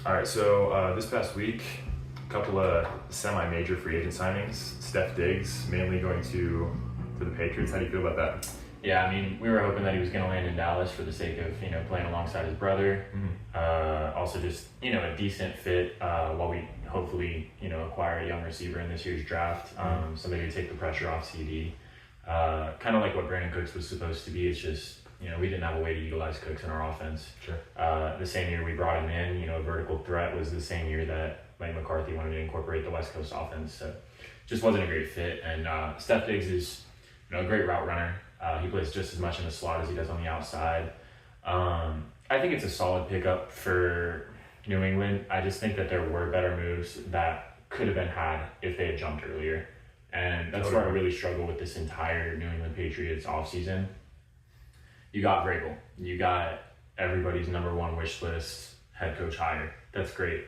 All right, so this past week, a couple of semi-major free agent signings. Steph Diggs mainly going to the Patriots. How do you feel about that? Yeah, I mean, we were hoping that he was going to land in Dallas for the sake of, playing alongside his brother. Also just, a decent fit while we hopefully, acquire a young receiver in this year's draft. Somebody to take the pressure off CD. Kind of like what Brandon Cooks was supposed to be. It's just, we didn't have a way to utilize Cooks in our offense. Sure. The same year we brought him in, a vertical threat was the same year that Mike McCarthy wanted to incorporate the West Coast offense. So just wasn't a great fit. And Steph Diggs is, a great route runner. He plays just as much in the slot as he does on the outside. I think it's a solid pickup for New England. I just think that there were better moves that could have been had if they had jumped earlier. And that's where I really struggle with this entire New England Patriots offseason. You got Vrabel. You got everybody's number one wish list head coach hire. That's great.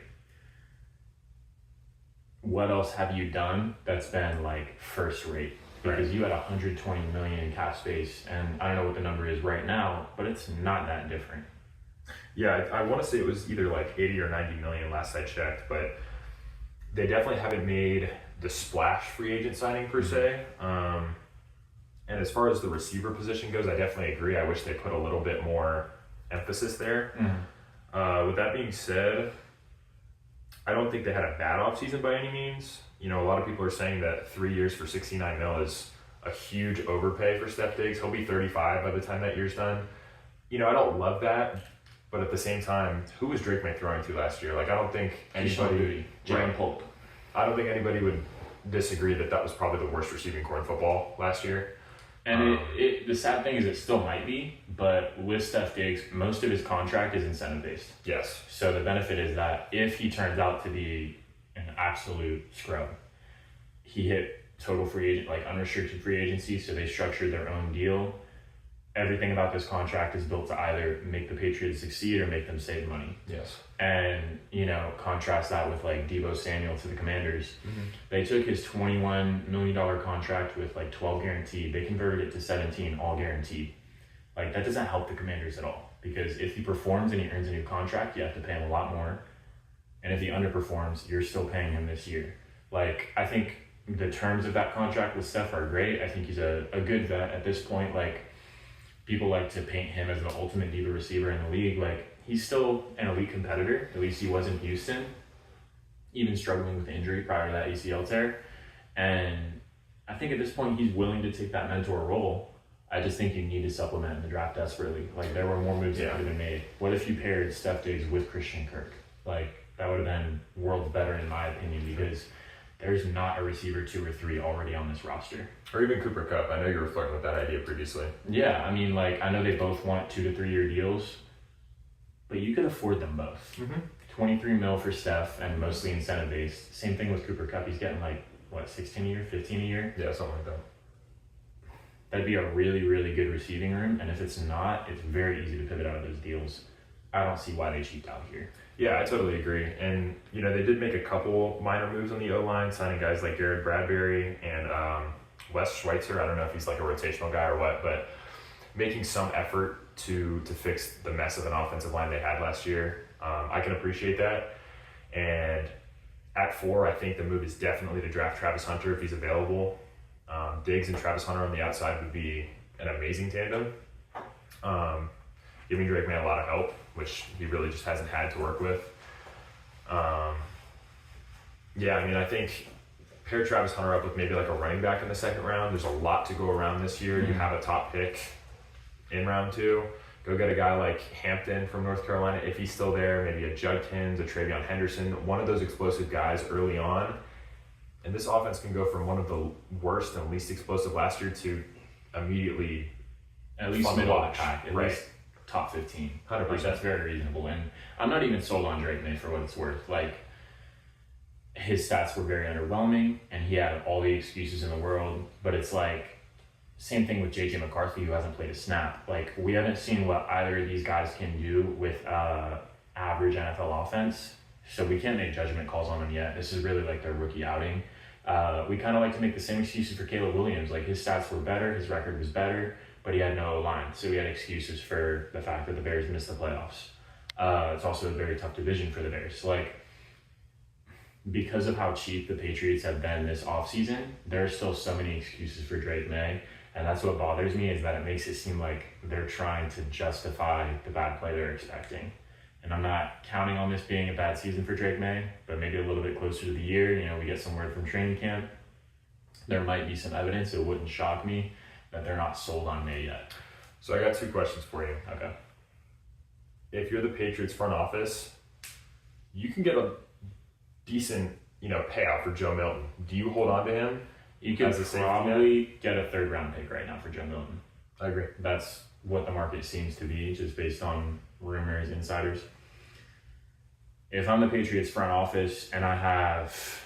What else have you done that's been like first rate? Because you had $120 million in cap space, and I don't know what the number is right now, but it's not that different. Yeah, I want to say it was either like 80 or 90 million last I checked, but they definitely haven't made the splash free agent signing per se. And as far as the receiver position goes, I definitely agree. I wish they put a little bit more emphasis there. With that being said, I don't think they had a bad offseason by any means. A lot of people are saying that 3 years for $69 million is a huge overpay for Steph Diggs. He'll be 35 by the time that year's done. I don't love that, but at the same time, who was Drake May throwing to last year? Like, I don't think anybody... Jalen Polk. I don't think anybody would disagree that was probably the worst receiving core in football last year. And the sad thing is it still might be, but with Steph Diggs, most of his contract is incentive-based. Yes. So the benefit is that if he turns out to be an absolute scrub, he hit total free agent, like unrestricted free agency, so they structured their own deal. Everything about this contract is built to either make the Patriots succeed or make them save money. Yes. And, contrast that with like Deebo Samuel to the Commanders. They took his $21 million contract with like 12 guaranteed. They converted it to 17, all guaranteed. Like, that doesn't help the Commanders at all, because if he performs and he earns a new contract, you have to pay him a lot more. And if he underperforms, you're still paying him this year. Like, I think the terms of that contract with Steph are great. I think he's a good vet at this point. Like, people like to paint him as the ultimate diva receiver in the league. Like, he's still an elite competitor. At least he was in Houston, even struggling with injury prior to that ACL tear. And I think at this point he's willing to take that mentor role. I just think you need to supplement in the draft desperately. Like, there were more moves that could have been made. What if you paired Steph Diggs with Christian Kirk? Like, that would have been worlds better in my opinion, because there's not a receiver 2 or 3 already on this roster. Or even Cooper Kupp. I know you were flirting with that idea previously. Yeah, I mean, like, I know they both want 2 to 3 year deals, but you could afford them both. 23 mil for Steph and mostly incentive based. Same thing with Cooper Kupp. He's getting like, 16 a year, 15 a year? Yeah, something like that. That'd be a really, really good receiving room. And if it's not, it's very easy to pivot out of those deals. I don't see why they cheaped out here. Yeah, I totally agree. And, they did make a couple minor moves on the O-line, signing guys like Garrett Bradbury and Wes Schweitzer. I don't know if he's like a rotational guy or what, but making some effort to fix the mess of an offensive line they had last year. I can appreciate that. And at 4, I think the move is definitely to draft Travis Hunter if he's available. Diggs and Travis Hunter on the outside would be an amazing tandem. Giving Drake May a lot of help, which he really just hasn't had to work with. I think pair Travis Hunter up with maybe like a running back in the second round. There's a lot to go around this year. You have a top pick in round 2. Go get a guy like Hampton from North Carolina, if he's still there, maybe a Judkins, a Travion Henderson, one of those explosive guys early on. And this offense can go from one of the worst and least explosive last year to immediately at least middle of the pack, at least top 15. 100%. Like, that's very reasonable. And I'm not even sold on Drake May for what it's worth. Like, his stats were very underwhelming, and he had all the excuses in the world. But it's like, same thing with JJ McCarthy, who hasn't played a snap. Like, we haven't seen what either of these guys can do with average NFL offense, so we can't make judgment calls on them yet. This is really like their rookie outing. We kind of like to make the same excuses for Caleb Williams. Like, his stats were better, his record was better, but he had no line, so we had excuses for the fact that the Bears missed the playoffs. It's also a very tough division for the Bears. So, like, because of how cheap the Patriots have been this offseason, there are still so many excuses for Drake May. And that's what bothers me, is that it makes it seem like they're trying to justify the bad play they're expecting. And I'm not counting on this being a bad season for Drake May, but maybe a little bit closer to the year, we get some word from training camp. There might be some evidence. It wouldn't shock me that they're not sold on May yet. So I got 2 questions for you. Okay. If you're the Patriots front office, you can get a decent, payout for Joe Milton. Do you hold on to him? You could probably get a 3rd round pick right now for Joe Milton. I agree. That's what the market seems to be, just based on rumors, insiders. If I'm the Patriots front office and I have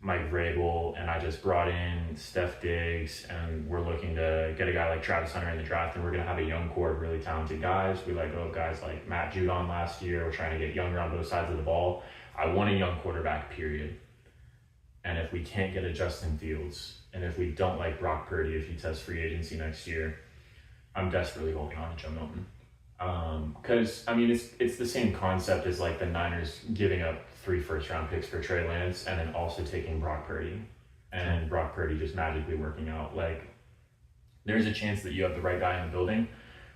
Mike Vrabel and I just brought in Steph Diggs and we're looking to get a guy like Travis Hunter in the draft, and we're going to have a young core of really talented guys. We let go of guys like Matt Judon last year. We're trying to get younger on both sides of the ball. I want a young quarterback, period. And if we can't get a Justin Fields, and if we don't like Brock Purdy if he tests free agency next year, I'm desperately holding on to Joe Milton. Because, it's the same concept as like the Niners giving up 3 first-round picks for Trey Lance and then also taking Brock Purdy. And Brock Purdy just magically working out. Like, there's a chance that you have the right guy in the building,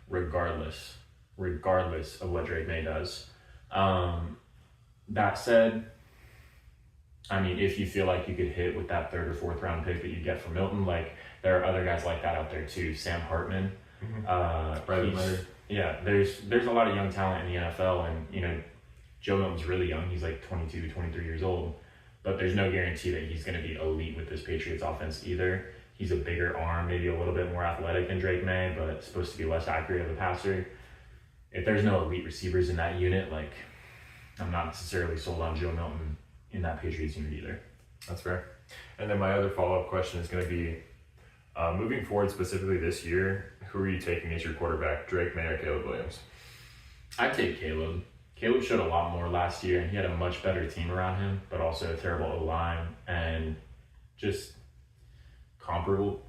regardless of what Drake May does. That said, if you feel like you could hit with that 3rd or 4th round pick that you get from Milton, like, there are other guys like that out there too. Sam Hartman. There's a lot of young talent in the NFL, and Joe Milton's really young. He's like 22, 23 years old, but there's no guarantee that he's going to be elite with this Patriots offense either. He's a bigger arm, maybe a little bit more athletic than Drake May, but supposed to be less accurate of a passer. If there's no elite receivers in that unit, like, I'm not necessarily sold on Joe Milton in that Patriots unit either. That's fair. And then my other follow-up question is going to be, moving forward specifically this year, who are you taking as your quarterback, Drake May or Caleb Williams? I'd take Caleb. Caleb showed a lot more last year, and he had a much better team around him, but also a terrible O-line and just comparable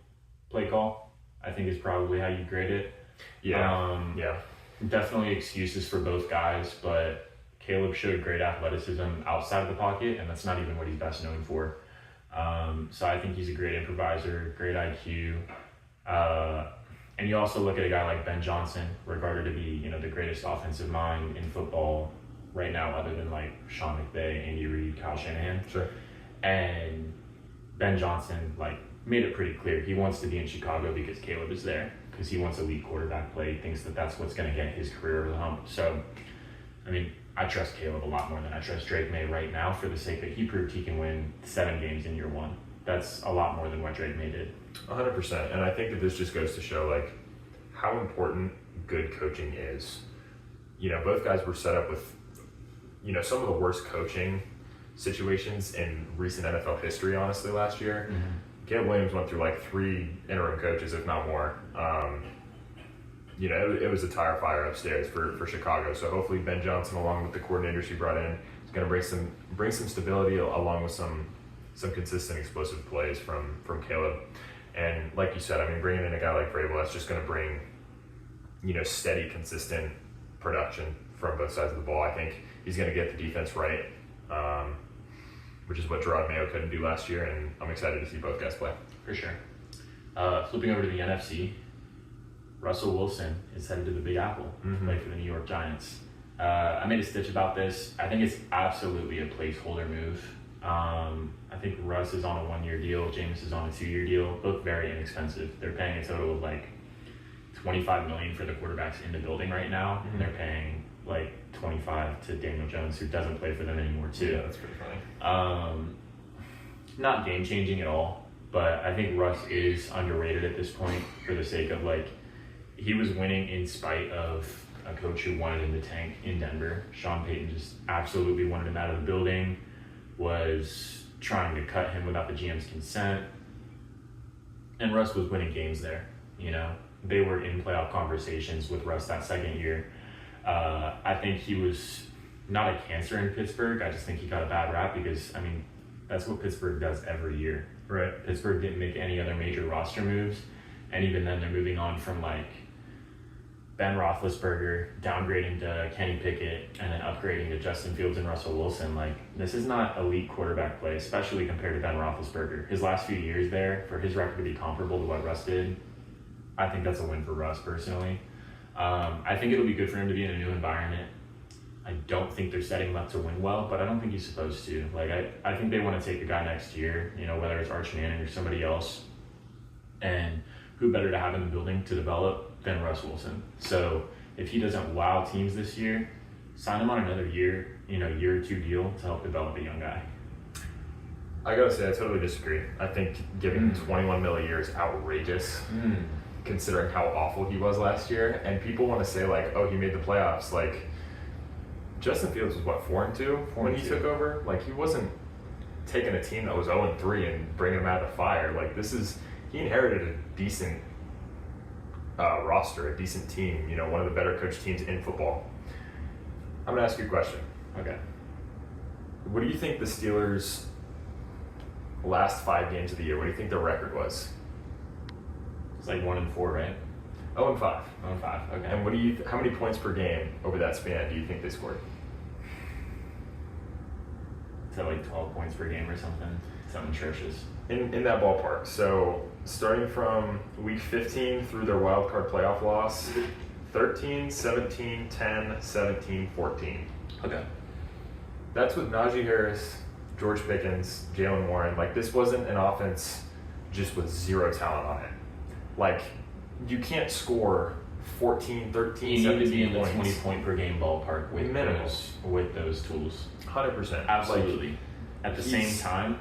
play call, I think, is probably how you grade it. Yeah. Definitely excuses for both guys, but Caleb showed great athleticism outside of the pocket, and that's not even what he's best known for. So I think he's a great improviser, great IQ. And you also look at a guy like Ben Johnson, regarded to be, the greatest offensive mind in football right now, other than like Sean McVay, Andy Reid, Kyle Shanahan. Sure. And Ben Johnson, made it pretty clear he wants to be in Chicago because Caleb is there, because he wants elite quarterback play. He thinks that that's what's going to get his career over the hump. So, I trust Caleb a lot more than I trust Drake May right now, for the sake that he proved he can win 7 games in year 1. That's a lot more than what Drake May did. 100%. And I think that this just goes to show, how important good coaching is. Both guys were set up with, some of the worst coaching situations in recent NFL history, honestly, last year. Mm-hmm. Caleb Williams went through 3 interim coaches, if not more. It was a tire fire upstairs for Chicago. So hopefully Ben Johnson, along with the coordinators he brought in, is going to bring some stability along with some consistent explosive plays from Caleb. And like you said, bringing in a guy like Vrabel, that's just going to bring, steady, consistent production from both sides of the ball. I think he's going to get the defense right, which is what Gerard Mayo couldn't do last year, and I'm excited to see both guys play. For sure. Flipping over to the NFC, Russell Wilson is headed to the Big Apple to play for the New York Giants. I made a stitch about this. I think it's absolutely a placeholder move. I think Russ is on a 1-year deal. Jameis is on a 2-year deal. Both very inexpensive. They're paying a total of $25 million for the quarterbacks in the building right now, and they're paying $25 to Daniel Jones, who doesn't play for them anymore too. Yeah, that's pretty funny. Not game changing at all, but I think Russ is underrated at this point, for the sake of he was winning in spite of a coach who wanted him to tank in Denver. Sean Payton just absolutely wanted him out of the building, was trying to cut him without the GM's consent. And Russ was winning games there. They were in playoff conversations with Russ that second year. I think he was not a cancer in Pittsburgh. I just think he got a bad rap because, that's what Pittsburgh does every year. Right. Pittsburgh didn't make any other major roster moves. And even then, they're moving on from Ben Ben Roethlisberger, downgrading to Kenny Pickett, and then upgrading to Justin Fields and Russell Wilson. Like, this is not elite quarterback play, especially compared to Ben Roethlisberger. His last few years there, for his record to be comparable to what Russ did, I think that's a win for Russ personally. I think it'll be good for him to be in a new environment. I don't think they're setting him up to win well, but I don't think he's supposed to. Like, I think they want to take a guy next year, you know, whether it's Arch Manning or somebody else. And who better to have in the building to develop than Russ Wilson? So if he doesn't wow teams this year, sign him on another year, year or two deal to help develop a young guy. I gotta say, I totally disagree. I think giving him 21 mil a year is outrageous, considering how awful he was last year. And people want to say like, oh, he made the playoffs. Like, Justin Fields was what, 4-2 when he took over? Like, he wasn't taking a team that was 0-3 and bringing them out of the fire. Like, he inherited a decent roster, a decent team, one of the better coached teams in football. I'm going to ask you a question. Okay. What do you think the Steelers' last 5 games of the year, what do you think their record was? It's like 1-4, right? 0-5. 0-5, okay. And how many points per game over that span do you think they scored? Is that like 12 points per game or something? Something atrocious. In that ballpark. So starting from week 15 through their wild card playoff loss, 13, 17, 10, 17, 14. Okay. That's with Najee Harris, George Pickens, Jalen Warren. Like, this wasn't an offense just with zero talent on it. Like, you can't score 14, 13, you 17 need to be in the points. 20 point per game ballpark with those tools. 100%. Absolutely. Like, at the same time,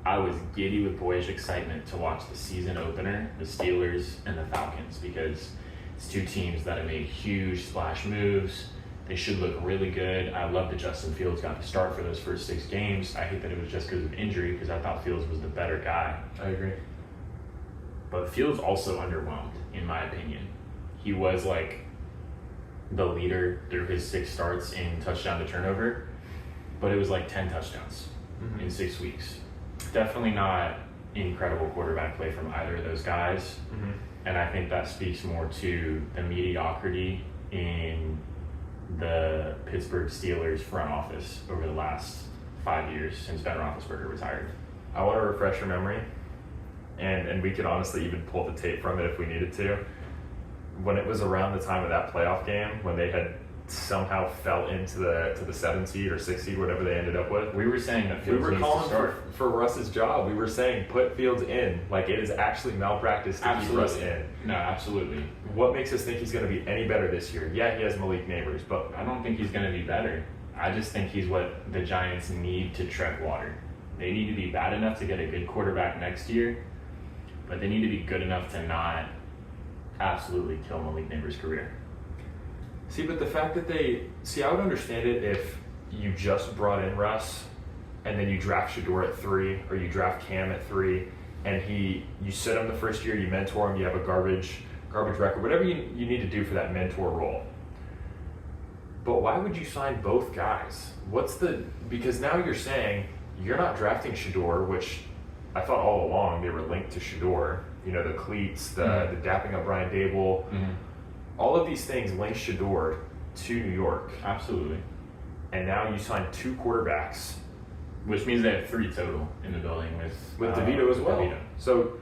I was giddy with boyish excitement to watch the season opener, the Steelers and the Falcons, because it's two teams that have made huge splash moves. They should look really good. I love that Justin Fields got the start for those first 6 games. I hate that it was just because of injury, because I thought Fields was the better guy. I agree. But Fields also underwhelmed, in my opinion. He was like the leader through his 6 starts in touchdown to turnover, but it was like 10 touchdowns in 6 weeks. Definitely not incredible quarterback play from either of those guys. And I think that speaks more to the mediocrity in the Pittsburgh Steelers front office over the last 5 years since Ben Roethlisberger retired. I want to refresh your memory, and we could honestly even pull the tape from it if we needed to. When it was around the time of that playoff game, when they had somehow fell into the 7 seed or 6 seed, whatever they ended up with, we were saying that Fields we were needs to calling start. for Russ's job. We were saying put Fields in. Like, it is actually malpractice to keep Russ in. No, absolutely. What makes us think he's going to be any better this year? Yeah, he has Malik Neighbors, but I don't think he's going to be better. I just think he's what the Giants need to tread water. They need to be bad enough to get a good quarterback next year, but they need to be good enough to not absolutely kill Malik Neighbors' career. See, but the fact that I would understand it if you just brought in Russ and then you draft Shador at 3 or you draft Cam at 3 and you sit him the first year, you mentor him, you have a garbage record, whatever you need to do for that mentor role. But why would you sign both guys? Because now you're saying you're not drafting Shador, which I thought all along they were linked to Shador. The cleats, the dapping up Brian Dable. All of these things link Shador to New York. Absolutely. And now you sign 2 quarterbacks. Which means they have 3 total in the building with DeVito as well. DeVito. So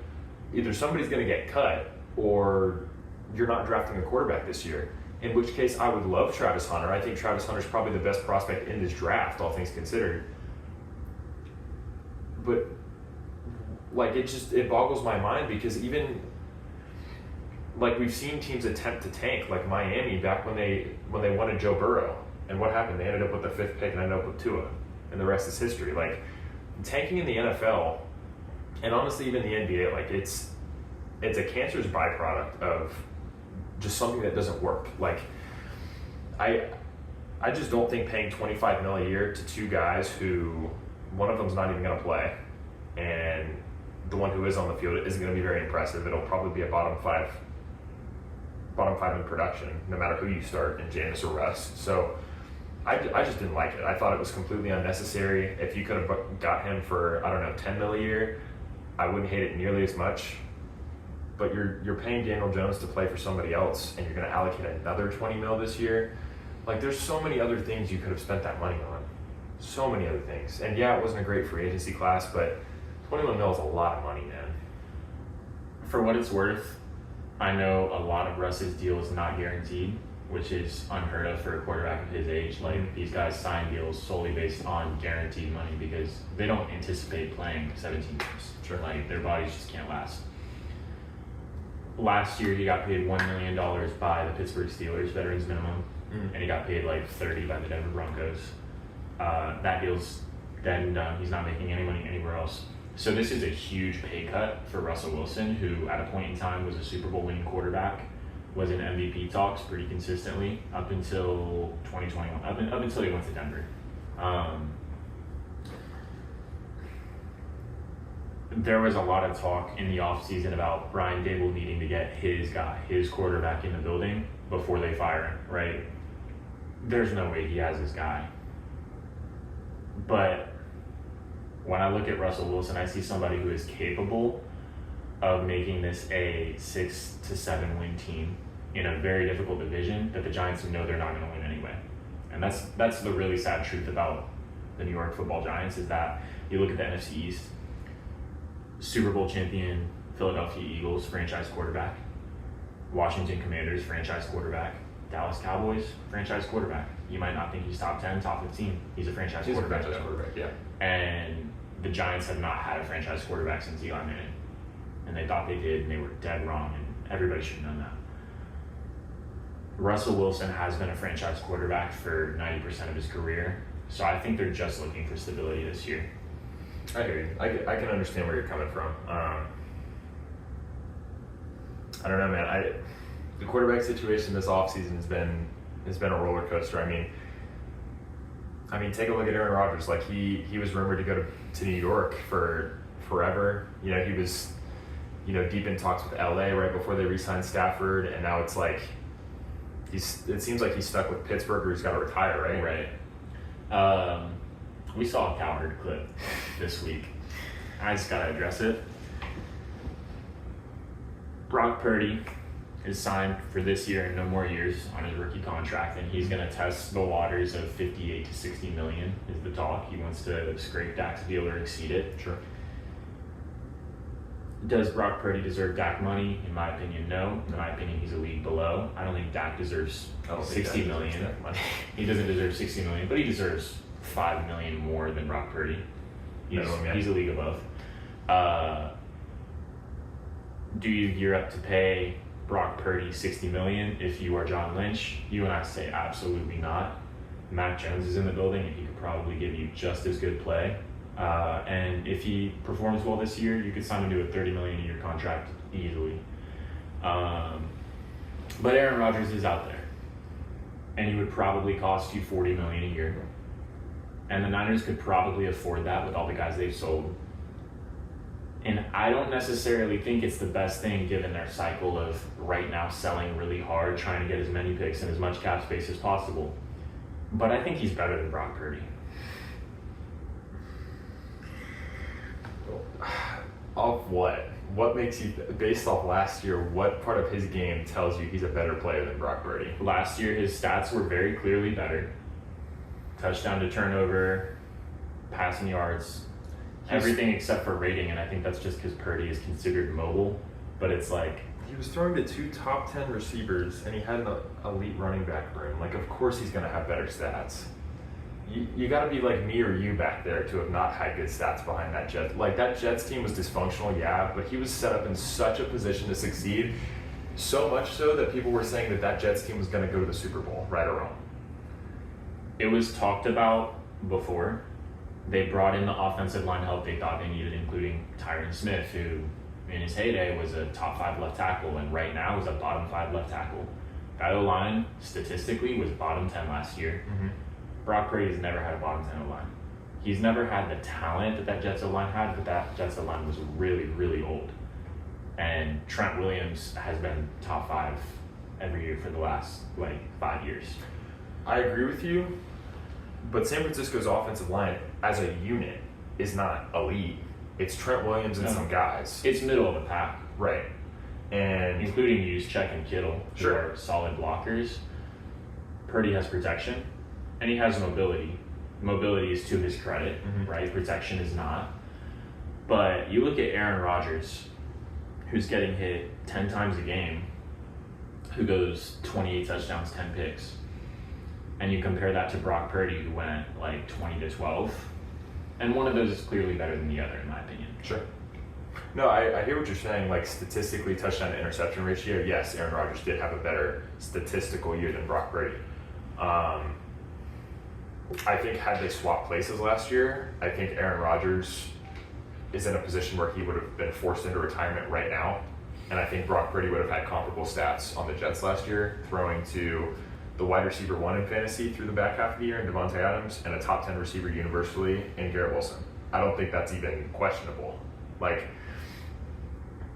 either somebody's going to get cut or you're not drafting a quarterback this year. In which case, I would love Travis Hunter. I think Travis Hunter's probably the best prospect in this draft, all things considered. But like, it boggles my mind, because even like, we've seen teams attempt to tank, like Miami back when they wanted Joe Burrow, and what happened? They ended up with the 5th pick and ended up with Tua, and the rest is history. Like, tanking in the NFL, and honestly even the NBA, like, it's a cancerous byproduct of just something that doesn't work. Like, I just don't think paying $25 million a year to 2 guys who one of them's not even going to play, and the one who is on the field isn't going to be very impressive. It'll probably be a bottom five in production, no matter who you start in Jameis or Russ. So I just didn't like it. I thought it was completely unnecessary. If you could have got him for, I don't know, $10 million a year, I wouldn't hate it nearly as much. but you're paying Daniel Jones to play for somebody else, and you're going to allocate another $20 million this year. Like, there's so many other things you could have spent that money on. So many other things. And yeah, it wasn't a great free agency class, but $21 million is a lot of money, man. For what it's worth, I know a lot of Russ's deal is not guaranteed, which is unheard of for a quarterback of his age. Like, these guys sign deals solely based on guaranteed money because they don't anticipate playing 17 games. Sure. Like, their bodies just can't last. Last year, he got paid $1 million by the Pittsburgh Steelers, veterans minimum, and he got paid like $30 by the Denver Broncos. That deal's dead and done. He's not making any money anywhere else. So this is a huge pay cut for Russell Wilson, who at a point in time was a Super Bowl winning quarterback, was in MVP talks pretty consistently up until 2021, up until he went to Denver. There was a lot of talk in the offseason about Brian Dable needing to get his guy, his quarterback in the building before they fire him, right? There's no way he has his guy. But when I look at Russell Wilson, I see somebody who is capable of making this a 6 to 7 win team in a very difficult division that the Giants know they're not going to win anyway. And that's the really sad truth about the New York Football Giants, is that you look at the NFC East, Super Bowl champion Philadelphia Eagles, franchise quarterback. Washington Commanders, franchise quarterback. Dallas Cowboys, franchise quarterback. You might not think he's top 10, top 15. He's a franchise quarterback. He's a franchise quarterback, yeah. And the Giants have not had a franchise quarterback since Eli Manning. And they thought they did, and they were dead wrong, and everybody should have known that. Russell Wilson has been a franchise quarterback for 90% of his career, so I think they're just looking for stability this year. I hear you. I can understand where you're coming from. I don't know, man. The quarterback situation this offseason has been a roller coaster. I mean, take a look at Aaron Rodgers. Like, he was rumored to go to New York for forever. You know, he was, deep in talks with LA right before they re-signed Stafford, and now it's like it seems like he's stuck with Pittsburgh, or he's got to retire, right? Right. We saw a Cowherd clip this week. I just gotta address it. Brock Purdy is signed for this year and no more years on his rookie contract, and he's going to test the waters of 58 to 60 million is the talk. He wants to scrape Dak's deal or exceed it. Sure. Does Brock Purdy deserve Dak money? In my opinion, no. In my opinion, he's a league below. I don't think Dak deserves 60 million. He doesn't deserve 60 million, but he deserves 5 million more than Brock Purdy. He's a league above. Do you gear up to pay Brock Purdy $60 million if you are John Lynch? You and I say absolutely not. Mac Jones is in the building, and he could probably give you just as good play. And if he performs well this year, you could sign him to a $30 million a year contract easily. But Aaron Rodgers is out there, and he would probably cost you $40 million a year. And the Niners could probably afford that with all the guys they've sold. And I don't necessarily think it's the best thing given their cycle of right now selling really hard, trying to get as many picks and as much cap space as possible. But I think he's better than Brock Purdy. Off what? What makes you, based off last year, what part of his game tells you he's a better player than Brock Purdy? Last year, his stats were very clearly better. Touchdown to turnover, passing yards, everything except for rating, and I think that's just because Purdy is considered mobile, but it's like... He was throwing to 2 top 10 receivers, and he had an elite running back room. Like, of course he's going to have better stats. You got to be like me or you back there to have not had good stats behind that Jets. Like, that Jets team was dysfunctional, yeah, but he was set up in such a position to succeed, so much so that people were saying that Jets team was going to go to the Super Bowl, right or wrong. It was talked about before. They brought in the offensive line help they thought they needed, including Tyron Smith, who in his heyday was a top 5 left tackle, and right now is a bottom 5 left tackle. That O-line, statistically, was bottom 10 last year. Mm-hmm. Brock Purdy has never had a bottom 10 O-line. He's never had the talent that Jets O-line had, but that Jets O-line was really, really old. And Trent Williams has been top 5 every year for the last, 5 years. I agree with you, but San Francisco's offensive line, as a unit, is not elite. It's Trent Williams and some guys. It's middle of the pack. Right. And including Juszczyk and Kittle, who Sure. are solid blockers. Purdy has protection, and he has mobility. Mobility is to his credit, right? Protection is not. But you look at Aaron Rodgers, who's getting hit 10 times a game, who goes 28 touchdowns, 10 picks, and you compare that to Brock Purdy, who went like 20 to 12, and one of those is clearly better than the other, in my opinion. Sure. No, I hear what you're saying. Like statistically, touchdown to interception ratio, yes, Aaron Rodgers did have a better statistical year than Brock Purdy. I think had they swapped places last year, I think Aaron Rodgers is in a position where he would have been forced into retirement right now. And I think Brock Purdy would have had comparable stats on the Jets last year, throwing to the wide receiver 1 in fantasy through the back half of the year in Devontae Adams, and a top 10 receiver universally in Garrett Wilson. I don't think that's even questionable. Like,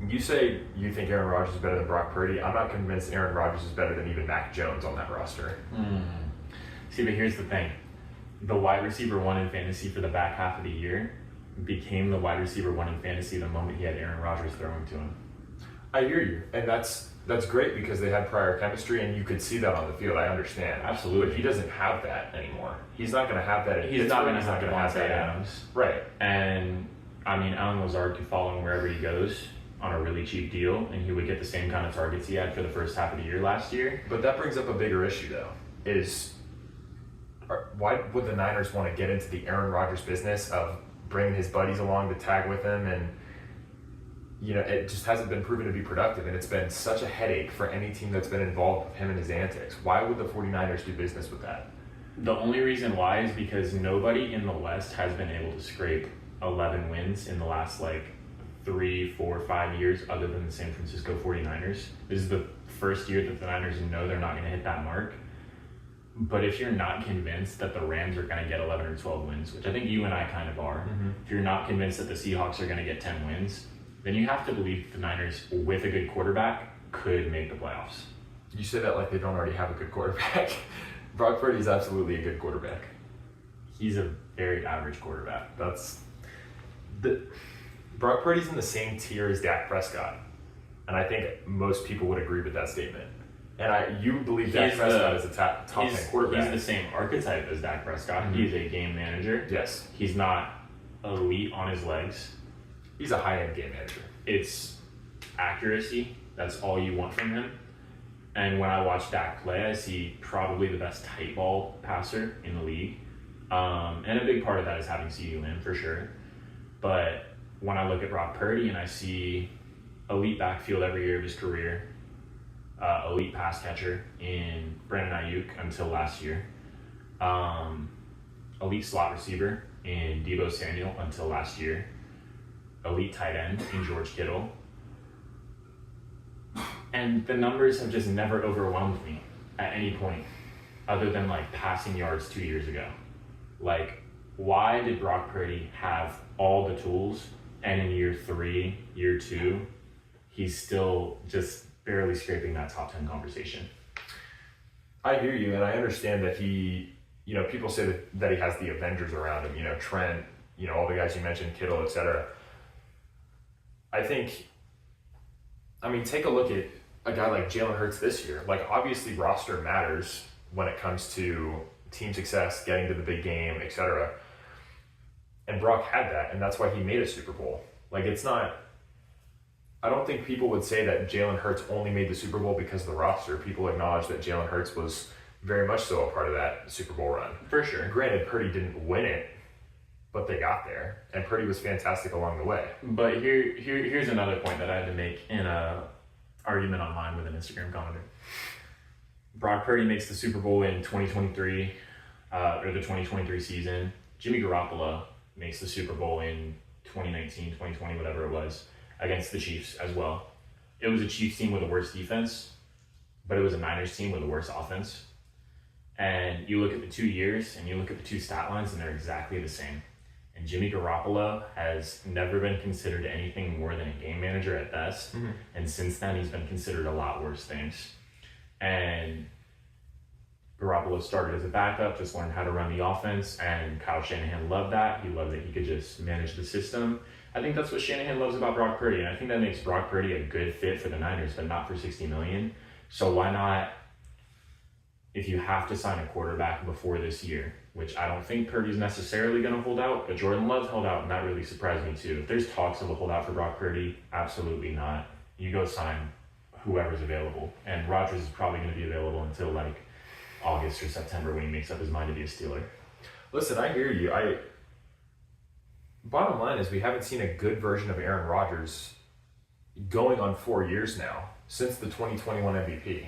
you say you think Aaron Rodgers is better than Brock Purdy. I'm not convinced Aaron Rodgers is better than even Mac Jones on that roster. See, but here's the thing. The wide receiver 1 in fantasy for the back half of the year became the wide receiver 1 in fantasy the moment he had Aaron Rodgers throwing to him. I hear you, and that's great because they had prior chemistry, and you could see that on the field. I understand, absolutely. But he doesn't have that anymore. He's not going to have that. He's not going to have Devontae Adams, right? And I mean, Alan Lazard could follow him wherever he goes on a really cheap deal, and he would get the same kind of targets he had for the first half of the year last year. But that brings up a bigger issue, though. Why would the Niners want to get into the Aaron Rodgers business of bringing his buddies along to tag with him? And it just hasn't been proven to be productive, and it's been such a headache for any team that's been involved with him and his antics. Why would the 49ers do business with that? The only reason why is because nobody in the West has been able to scrape 11 wins in the last 3, 4, 5 years other than the San Francisco 49ers. This is the first year that the Niners know they're not going to hit that mark. But if you're not convinced that the Rams are going to get 11 or 12 wins, which I think you and I kind of are, if you're not convinced that the Seahawks are going to get 10 wins, then you have to believe the Niners, with a good quarterback, could make the playoffs. You say that like they don't already have a good quarterback. Brock Purdy is absolutely a good quarterback. He's a very average quarterback. Brock Purdy's in the same tier as Dak Prescott, and I think most people would agree with that statement. And you believe Dak Prescott is a top 10 quarterback. He's the same archetype as Dak Prescott. He's a game manager. Yes. He's not elite on his legs. He's a high-end game manager. It's accuracy. That's all you want from him. And when I watch Dak play, I see probably the best tight ball passer in the league. And a big part of that is having CeeDee Lamb for sure. But when I look at Brock Purdy and I see elite backfield every year of his career, elite pass catcher in Brandon Ayuk until last year, elite slot receiver in Deebo Samuel until last year, elite tight end in George Kittle, and the numbers have just never overwhelmed me at any point other than passing yards 2 years ago. Why did Brock Purdy have all the tools and in year 3, year 2, he's still just barely scraping that top 10 conversation? I hear you, and I understand that he, people say that he has the Avengers around him, Trent, all the guys you mentioned, Kittle, etc. take a look at a guy like Jalen Hurts this year. Obviously roster matters when it comes to team success, getting to the big game, etc. And Brock had that, and that's why he made a Super Bowl. I don't think people would say that Jalen Hurts only made the Super Bowl because of the roster. People acknowledge that Jalen Hurts was very much so a part of that Super Bowl run. For sure. Granted, Purdy didn't win it, but they got there, and Purdy was fantastic along the way. But here's another point that I had to make in a argument online with an Instagram commenter. Brock Purdy makes the Super Bowl in 2023, or the 2023 season. Jimmy Garoppolo makes the Super Bowl in 2019, 2020, whatever it was, against the Chiefs as well. It was a Chiefs team with a worse defense, but it was a Niners team with a worse offense. And you look at the 2 years and you look at the two stat lines and they're exactly the same. And Jimmy Garoppolo has never been considered anything more than a game manager at best. Mm-hmm. And since then, he's been considered a lot worse things. And Garoppolo started as a backup, just learned how to run the offense, and Kyle Shanahan loved that. He loved that he could just manage the system. I think that's what Shanahan loves about Brock Purdy, and I think that makes Brock Purdy a good fit for the Niners, but not for $60 million. So why not, if you have to sign a quarterback before this year, which I don't think Purdy's necessarily going to hold out, but Jordan Love's held out, and that really surprised me too. If there's talks of a holdout for Brock Purdy, absolutely not. You go sign whoever's available, and Rodgers is probably going to be available until like August or September when he makes up his mind to be a Steeler. Listen, I hear you. Bottom line is we haven't seen a good version of Aaron Rodgers going on 4 years now, since the 2021 MVP.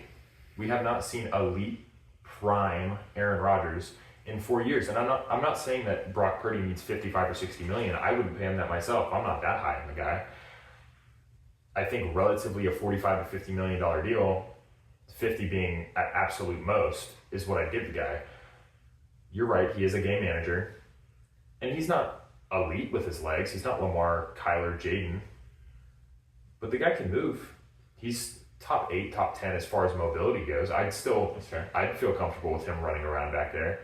We have not seen elite prime Aaron Rodgers in 4 years. And I'm not saying that Brock Purdy needs 55 or 60 million. I wouldn't pay him that myself. I'm not that high in the guy. I think relatively a 45 to $50 million deal, 50 being at absolute most, is what I'd give the guy. You're right, he is a game manager. And he's not elite with his legs. He's not Lamar, Kyler, Jaden. But the guy can move. He's top 8, top 10 as far as mobility goes. I'd feel comfortable with him running around back there.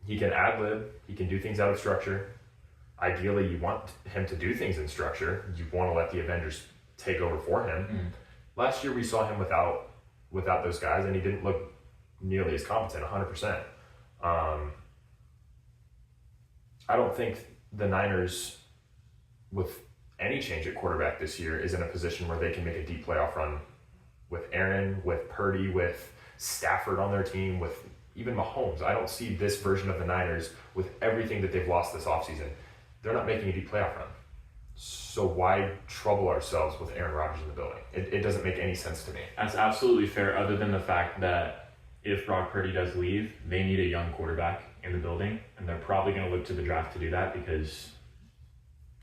He can ad-lib. He can do things out of structure. Ideally, you want him to do things in structure. You want to let the Avengers take over for him. Last year, we saw him without those guys, and he didn't look nearly as competent, 100%. I don't think the Niners, with any change at quarterback this year, is in a position where they can make a deep playoff run with Aaron, with Purdy, with Stafford on their team, with even Mahomes. I don't see this version of the Niners with everything that they've lost this offseason. They're not making a deep playoff run. So why trouble ourselves with Aaron Rodgers in the building? It doesn't make any sense to me. That's absolutely fair, other than the fact that if Brock Purdy does leave, they need a young quarterback in the building, and they're probably going to look to the draft to do that because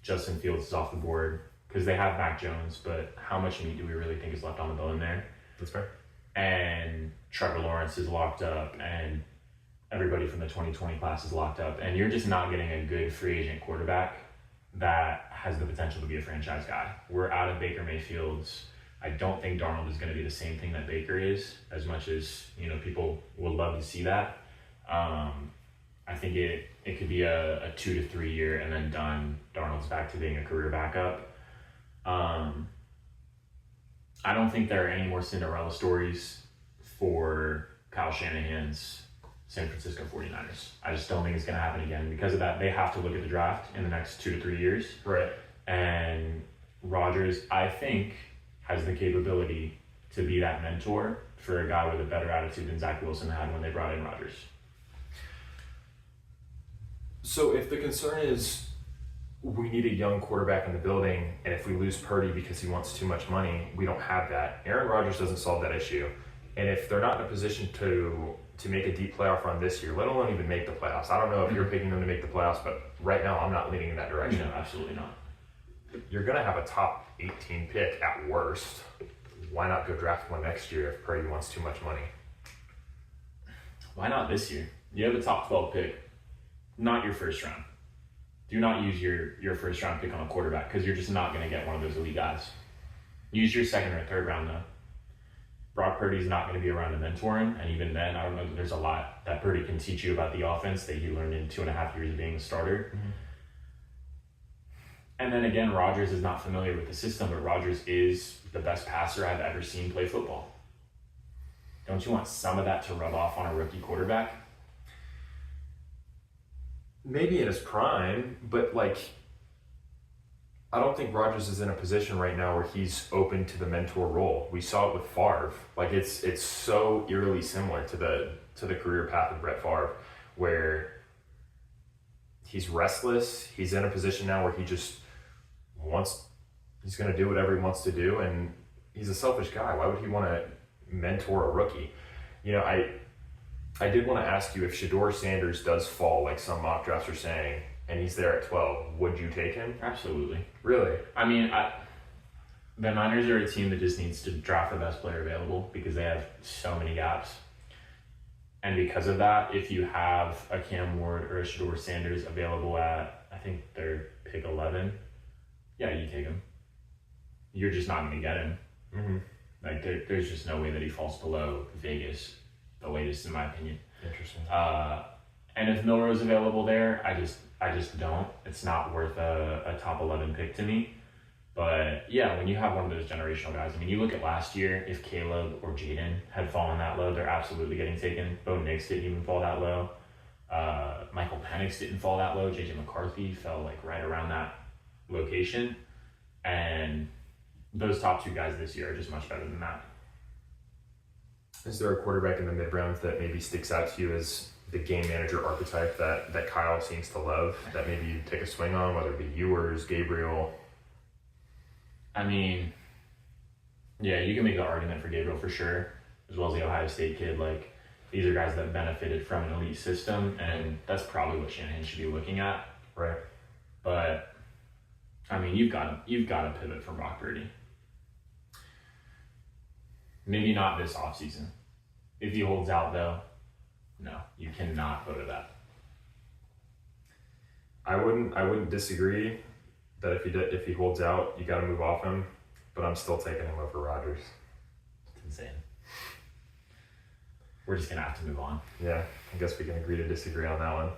Justin Fields is off the board, because they have Mac Jones, but how much meat do we really think is left on the bone there? That's fair. And Trevor Lawrence is locked up, and everybody from the 2020 class is locked up, and you're just not getting a good free agent quarterback that has the potential to be a franchise guy. We're out of Baker Mayfield's. I don't think Darnold is going to be the same thing that Baker is, as much as people would love to see that. I think it could be a 2 to 3 year and then done. Darnold's back to being a career backup. I don't think there are any more Cinderella stories for Kyle Shanahan's San Francisco 49ers. I just don't think it's going to happen again. Because of that, they have to look at the draft in the next 2 to 3 years. Right. And Rodgers, I think, has the capability to be that mentor for a guy with a better attitude than Zach Wilson had when they brought in Rodgers. So if the concern is we need a young quarterback in the building, and if we lose Purdy because he wants too much money, we don't have that. Aaron Rodgers doesn't solve that issue. And if they're not in a position to make a deep playoff run this year, let alone even make the playoffs. I don't know if you're picking them to make the playoffs, but right now I'm not leaning in that direction. No, absolutely not. You're going to have a top 18 pick at worst. Why not go draft one next year if Purdy wants too much money? Why not this year? You have a top 12 pick, not your first round. Do not use your first round pick on a quarterback, because you're just not going to get one of those elite guys. Use your second or third round, though. Brock Purdy's not going to be around to mentor him, and even then, I don't know that there's a lot that Purdy can teach you about the offense that he learned in 2.5 years of being a starter. Mm-hmm. And then again, Rodgers is not familiar with the system, but Rodgers is the best passer I've ever seen play football. Don't you want some of that to rub off on a rookie quarterback? Maybe in his prime, but I don't think Rodgers is in a position right now where he's open to the mentor role. We saw it with Favre. It's so eerily similar to the career path of Brett Favre, where he's restless. He's in a position now where he just he's going to do whatever he wants to do, and he's a selfish guy. Why would he want to mentor a rookie? I did want to ask you, if Shedeur Sanders does fall, like some mock drafts are saying, and he's there at 12, would you take him? Absolutely. Really? I mean, the Niners are a team that just needs to draft the best player available because they have so many gaps. And because of that, if you have a Cam Ward or a Shedeur Sanders available at, I think they're pick 11, yeah, you take him. You're just not going to get him. Mm-hmm. There's just no way that he falls below Vegas the latest in my opinion. Interesting. And if Milroe's available there, I just don't. It's not worth a top 11 pick to me. But yeah, when you have one of those generational guys, I mean, you look at last year, if Caleb or Jaden had fallen that low, they're absolutely getting taken. Bo Nix didn't even fall that low. Michael Penix didn't fall that low. JJ McCarthy fell like right around that location. And those top two guys this year are just much better than that. Is there a quarterback in the mid-rounds that maybe sticks out to you as the game manager archetype that Kyle seems to love, that maybe you take a swing on, whether it be Ewers, Gabriel? I mean, yeah, you can make the argument for Gabriel for sure, as well as the Ohio State kid. Like, these are guys that benefited from an elite system, and that's probably what Shanahan should be looking at. Right. But I mean, you've got to pivot from Brock Purdy. Maybe not this offseason. If he holds out, though, no, you cannot go to that. I wouldn't disagree that if he holds out, you got to move off him. But I'm still taking him over Rodgers. It's insane. We're just gonna have to move on. Yeah, I guess we can agree to disagree on that one.